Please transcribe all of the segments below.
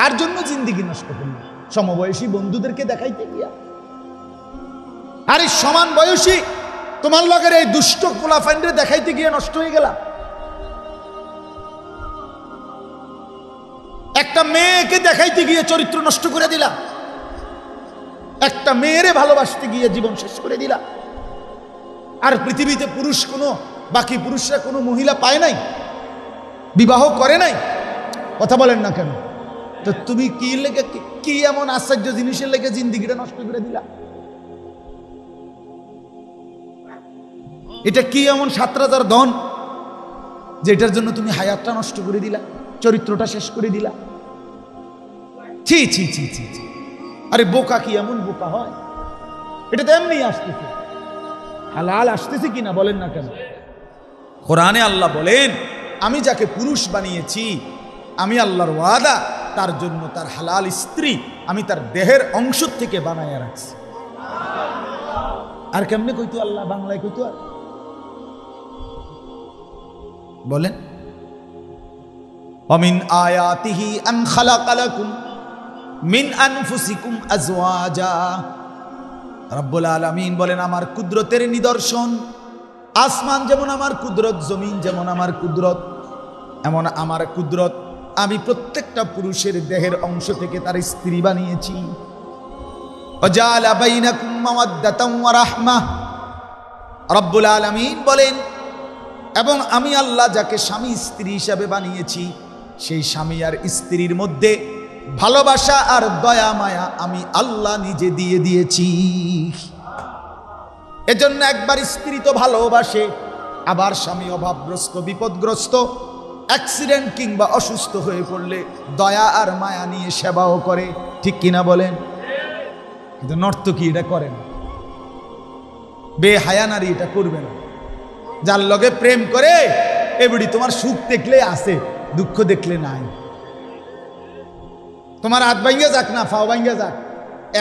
কার জন্য জিন্দেগি নষ্ট করলো? সমবয়সী বন্ধুদেরকে দেখাইতে গিয়া। আরে সমান বয়সী তোমার লগের এই দুষ্ট পোলাফাইন্ডে দেখাইতে গিয়ে নষ্ট হয়ে গেলাম। একটা মেয়েকে দেখাইতে গিয়ে চরিত্র নষ্ট করে দিলাম, একটা মেয়েরে ভালোবাসতে গিয়ে জীবন শেষ করে দিলাম। আর পৃথিবীতে পুরুষ কোনো, বাকি পুরুষরা কোনো মহিলা পায় নাই, বিবাহ করে নাই, কথা বলেন না কেন? তো তুমি কি লেগে, কি এমন আশ্চর্য জিনিসের লেগে জিন্দিগিটা নষ্ট করে দিলা? এটা কি এমন 7,000 ধন যেটার জন্য তুমি হায়াতটা নষ্ট করে দিলা, চরিত্রটা শেষ করে দিলা? ছি ছি ছি ছি ছি। আরে বোকা কি এমন বোকা হয়? এটা তো এমনি আসতেছে, হালাল আসতেছে কিনা বলেন না কেন? কোরআনে আল্লাহ বলেন, আমি যাকে পুরুষ বানিয়েছি, আমি আল্লাহর ওয়াদা তার জন্য তার হালাল স্ত্রী আমি তার দেহের অংশ থেকে বানাইয়া রাখছি। আর কেমনে কইতো আল্লাহ? বাংলায় কইতো আর বলেন, ওমিন আয়াতিহি আন খালাকা লাকুম মিন আনফুসিকুম আজওয়াজা। রব্বুল আলামিন বলেন, আমার কুদরতের নিদর্শন, আসমান যেমন আমার কুদরত, জমিন যেমন আমার কুদরত, এমন আমার কুদরত আমি প্রত্যেকটা পুরুষের দেহের অংশ থেকে তার স্ত্রী বানিয়েছি। ওয়াজালা বাইনাকুম মাওয়াদ্দাতান ওয়া রাহমাহ। রব্বুল আলামিন বলেন, এবং আমি আল্লাহ যাকে স্বামী স্ত্রী হিসাবে বানিয়েছি, সেই স্বামী আর স্ত্রীর মধ্যে ভালোবাসা আর দয়া মায়া আমি আল্লাহ নিজে দিয়ে দিয়েছি। এজন্য একবার স্ত্রী তো ভালোবাসে, আবার স্বামী অভাবগ্রস্ত, বিপদগ্রস্ত, অ্যাক্সিডেন্ট কিংবা অসুস্থ হয়ে পড়লে দয়া আর মায়া নিয়ে সেবাও করে, ঠিক কিনা বলেন? কিন্তু নর্তকী এটা করে না, বেহায়া নারী এটা করবে না। যার লগে প্রেম করে এবারে তোমার সুখ দেখলে আছে, দুঃখ দেখলে নাই। তোমার হাত ভাঙ্গে যাক না ফাও ভাঙ্গে যাক,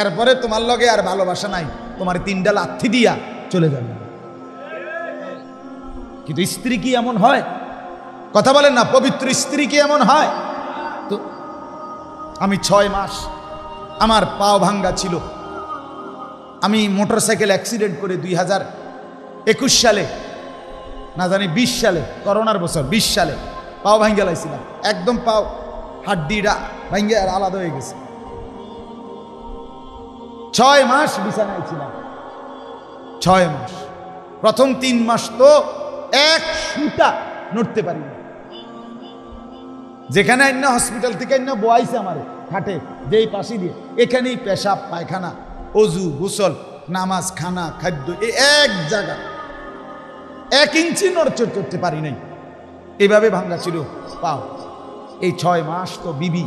এরপরে তোমার লগে আর ভালোবাসা নাই, তোমার 3টা লাথি দিয়া চলে যাবে। কিন্তু স্ত্রী কি এমন হয়? কথা বলেন না, পবিত্র স্ত্রী কি এমন হয়? তো আমি 6 মাস আমার পাও ভাঙ্গা ছিল, আমি মোটরসাইকেল অ্যাক্সিডেন্ট করে 2021 সালে, না জানি 20 সালে, করোনার বছর 20 সালে পাও ভাঙ্গা লাইছিলাম, একদম পাও হাড্ডিটা ভাঙ্গে আর আলাদা হয়ে গেছে। 6 মাস বিছানায় ছিলাম, 6 মাস। প্রথম 3 মাস তো এক সুতা নড়তে পারি না। যেখানে আইনা হসপিটাল থেকে আইনা বয়াইছে আমার খাটে, যেই পাশে দিয়ে, এখানেই পেশাব পায়খানা, অজু, গোসল, নামাজ, খানা, খাদ্য, এই এক জায়গা, 1 ইঞ্চি নড়চড় করতে পারি নাই। এইভাবে ভাঙ্গা ছিল পাও। এই 6 মাস তো বিবি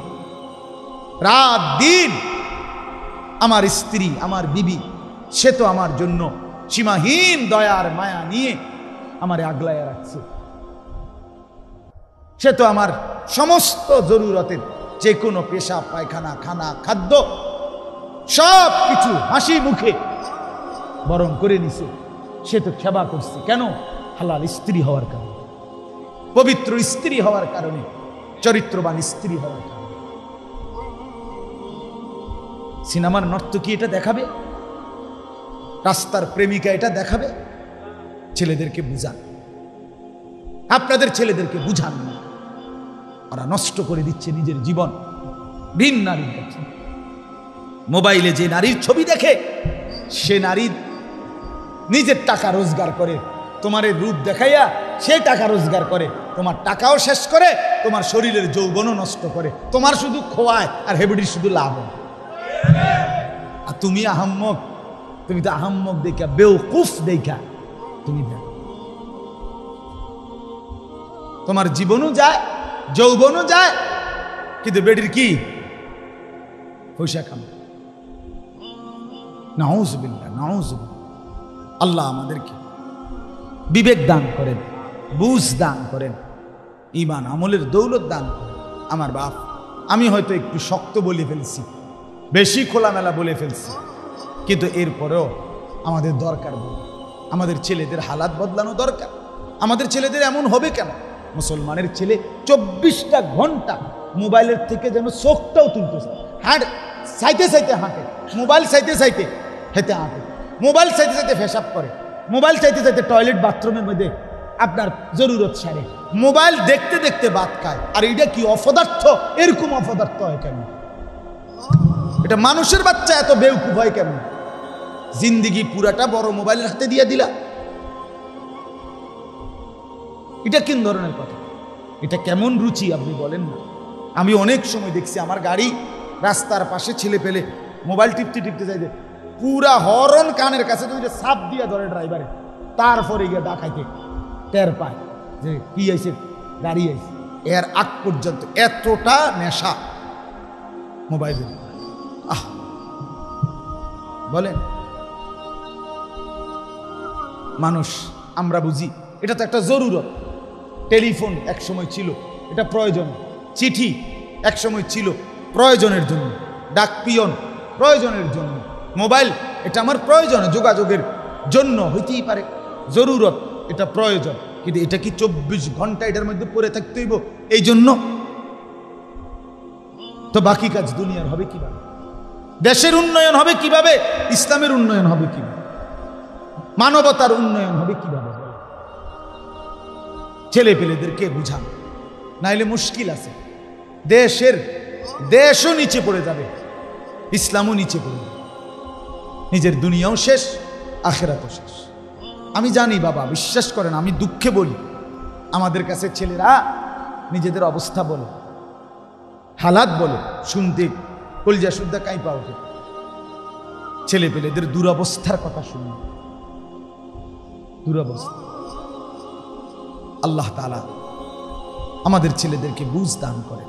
রাত দিন, আমার স্ত্রী, আমার বিবি, সে তো আমার জন্য সীমাহীন দয়ার মায়া নিয়ে আমারে আগলাইয়া রাখছে। সে তো আমার সমস্ত জরুরতের, যে কোনো পেশাব পায়খানা, খানা, খাদ্য সব কিছু হাসি মুখে বরং করে নিছে। সে তো সেবা করছে কেন? হালাল স্ত্রী হওয়ার কারণে, পবিত্র স্ত্রী হওয়ার কারণে, চরিত্রবান স্ত্রী হওয়ার কারণে। সিনেমার নর্তকী এটা দেখাবে, রাস্তার প্রেমিকা এটা দেখাবে? ছেলেদেরকে বুঝান, আপনাদের ছেলেদেরকে বুঝান না, ওরা নষ্ট করে দিচ্ছে নিজের জীবন ভিন নারীর কাছে। মোবাইলে যে নারীর ছবি দেখে, সে নারী নিজের টাকা রোজগার করে, তোমার রূপ দেখাইয়া সে টাকা রোজগার করে, তোমার টাকাও শেষ করে, তোমার শরীরের যৌবনও নষ্ট করে, তোমার শুধু খোয়ায় আর হেবড়ির শুধু লাভ হয়। আর তুমি আহাম্মক, তুমি তো আহাম্মক দেখা, বেওকুফ দেখা তুমি দেখো, তোমার জীবনও যায়, যৌবনও যায়, কিন্তু বেডির কি পয়সা কামায়। নাউজুবিল্লাহ, নাউজুবিল্লাহ। আল্লাহ আমাদেরকে বিবেক দান করেন, বুঝ দান করেন, ঈমান আমলের দৌলত দান করেন। আমার বাপ, আমি হয়তো একটু শক্ত বলে ফেলছি, বেশি খোলামেলা বলে ফেলছি, কিন্তু এরপরেও আমাদের দরকার, আমাদের ছেলেদের হালাত বদলানো দরকার। আমাদের ছেলেদের এমন হবে কেন? মুসলমানের ছেলে 24টা ঘন্টা মোবাইলের থেকে যেন চোখটাও তুলতেছে, হাঁট চাইতে চাইতে হাঁটে, মোবাইল চাইতে চাইতে হেঁটে হাঁটে, মোবাইল চাইতে চাইতে পেশাব করে, মোবাইল চাইতে চাইতে টয়লেট বাথরুমের মধ্যে আপনার জরুরত সারে, মোবাইল দেখতে দেখতে ভাত খায়। আর এটা কি অপদার্থ? এরকম অপদার্থ হয় কেন? এটা মানুষের বাচ্চা এত বেউকুফ হয় কেমন? জিন্দিগি পুরাটা বড় মোবাইলের হাতে দিয়ে দিলা, এটা কোন ধরনের কথা? এটা কেমন রুচি আপনি বলেন না? আমি অনেক সময় দেখছি আমার গাড়ি রাস্তার পাশে ছেলে পেলে মোবাইল টিপতে টিপতে যাইতে পুরা হরন কানের কাছে তো সাপ দিয়ে ধরে ড্রাইভারে, তারপরে গিয়ে ডাকাইতে টের পায় যে কি আইছে, গাড়ি আইছে। এর আগ পর্যন্ত এতটা নেশা মোবাইলের। বলেন মানুষ আমরা বুঝি এটা তো একটা জরুরত। টেলিফোন এক সময় ছিল এটা প্রয়োজন, চিঠি এক সময় ছিল প্রয়োজনের জন্য, ডাক পিয়ন প্রয়োজনের জন্য, মোবাইল এটা আমার প্রয়োজনে যোগাযোগের জন্য হইতেই পারে, জরুরত এটা প্রয়োজন। কিন্তু এটা কি 24 ঘন্টা এটার মধ্যে পড়ে থাকতে হইব? এই জন্য তো বাকি কাজ দুনিয়ার হবে কিভাবে? দেশের উন্নয়ন হবে কিভাবে? ইসলামের উন্নয়ন হবে কিভাবে? মানবতার উন্নয়ন হবে কিভাবে? ছেলে পেলেদেরকে বুঝান, নাইলে মুশকিল আছে। দেশও নিচে পড়ে যাবে, ইসলামও নিচে পড়ে যাবে, নিজের দুনিয়াও শেষ, আখেরাতও শেষ। আমি জানি বাবা, বিশ্বাস করেন, আমি দুঃখে বলি, আমাদের কাছে ছেলেরা নিজেদের অবস্থা বলে, হালাত বলে, শুনতে কলজা শুদ্ধা কাঁপা ওঠে। ছেলে পেলেদের দুরবস্থার কথা শুনি, দুরবস্থা। আল্লাহ তাআলা আমাদের ছেলেদেরকে বুঝ দান করে।